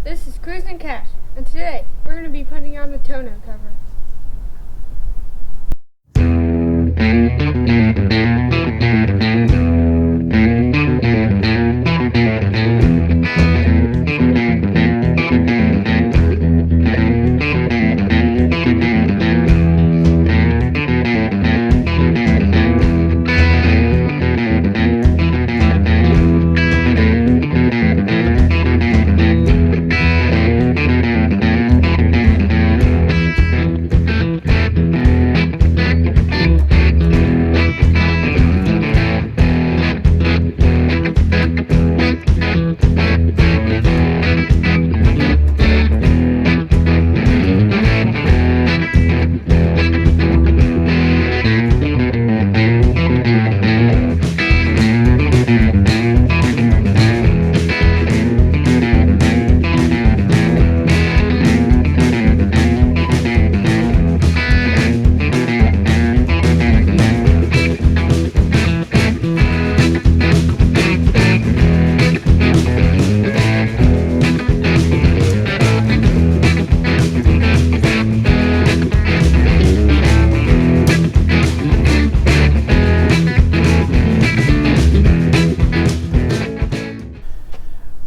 This is Cruz and Cash, and today we're going to be putting on the Tonneau cover.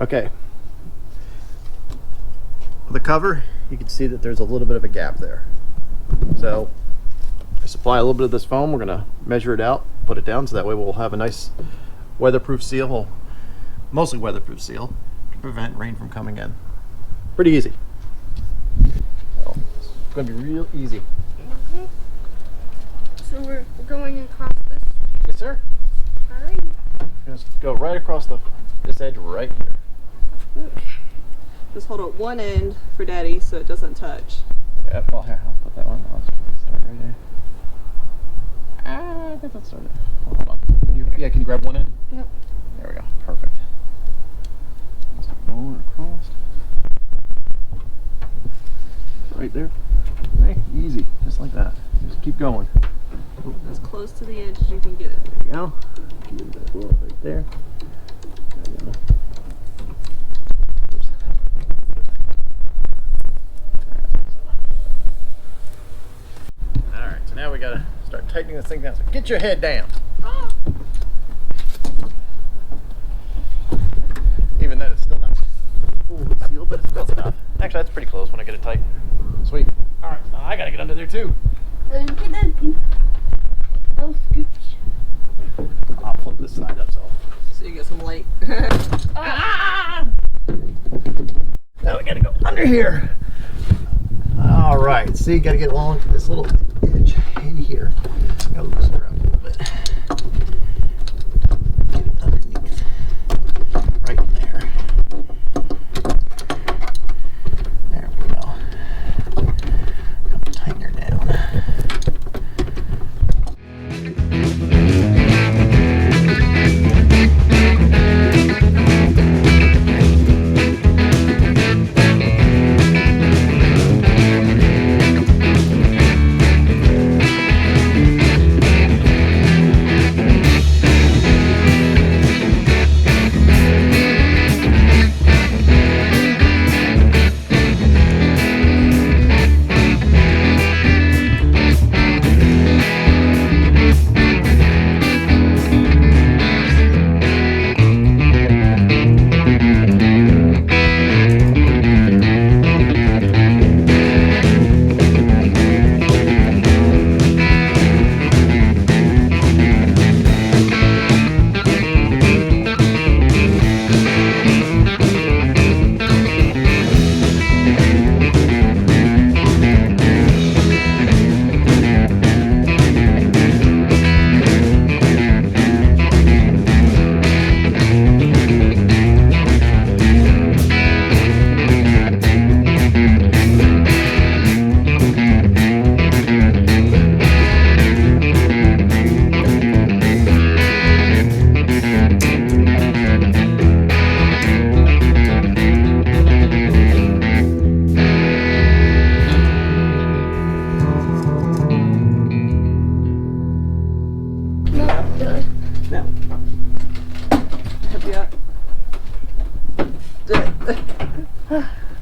Okay, the cover, you can see that there's a little bit of a gap there. So I supply a little bit of this foam. We're gonna measure it out, put it down, so that way we'll have a nice weatherproof seal, well, mostly weatherproof seal, to prevent rain from coming in. Pretty easy. So it's gonna be real easy. So we're going across this. Yes, sir. Alright. Just go right across this edge right here. Just hold up one end for Daddy so it doesn't touch. Yep, well, here, I'll put that one. I'll start right there. I think that's started. Oh, hold on. Yeah, can you grab one end? Yep. There we go. Perfect. Just roll it across. Right there. Hey, easy. Just like that. Just keep going. As close to the edge as you can get it. There you go. Give that a little right there. Alright, so now we gotta start tightening this thing down. So get your head down. Even then, it's still not fully sealed, but it's close enough. Actually, that's pretty close when I get it tight. Sweet. Alright, so I gotta get under there too. Oh, scooch. I'll flip this side up so. So you get some light. Ah! Now we gotta go under here. All right, see, gotta get along to this little edge in here. Gotta loosen her up a little bit. Get it underneath, right in there. There we go. Tighten her down.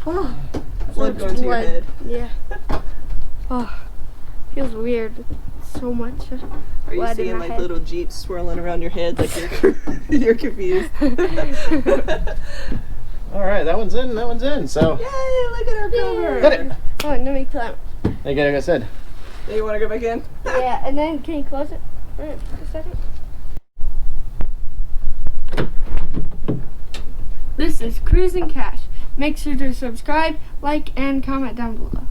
Oh, Blood going to your blood. head. Yeah. Oh, feels weird. So much. Are you Blood in seeing my like head. little jeeps swirling around your head like you're you're confused? All right, that one's in. That one's in. So, Yay! Look at our cover. got it. Oh, let me climb. Like I said, Do you want to go back in? Yeah, and then can you close it for a second? This is Cruising Cash. Make sure to subscribe, like, and comment down below.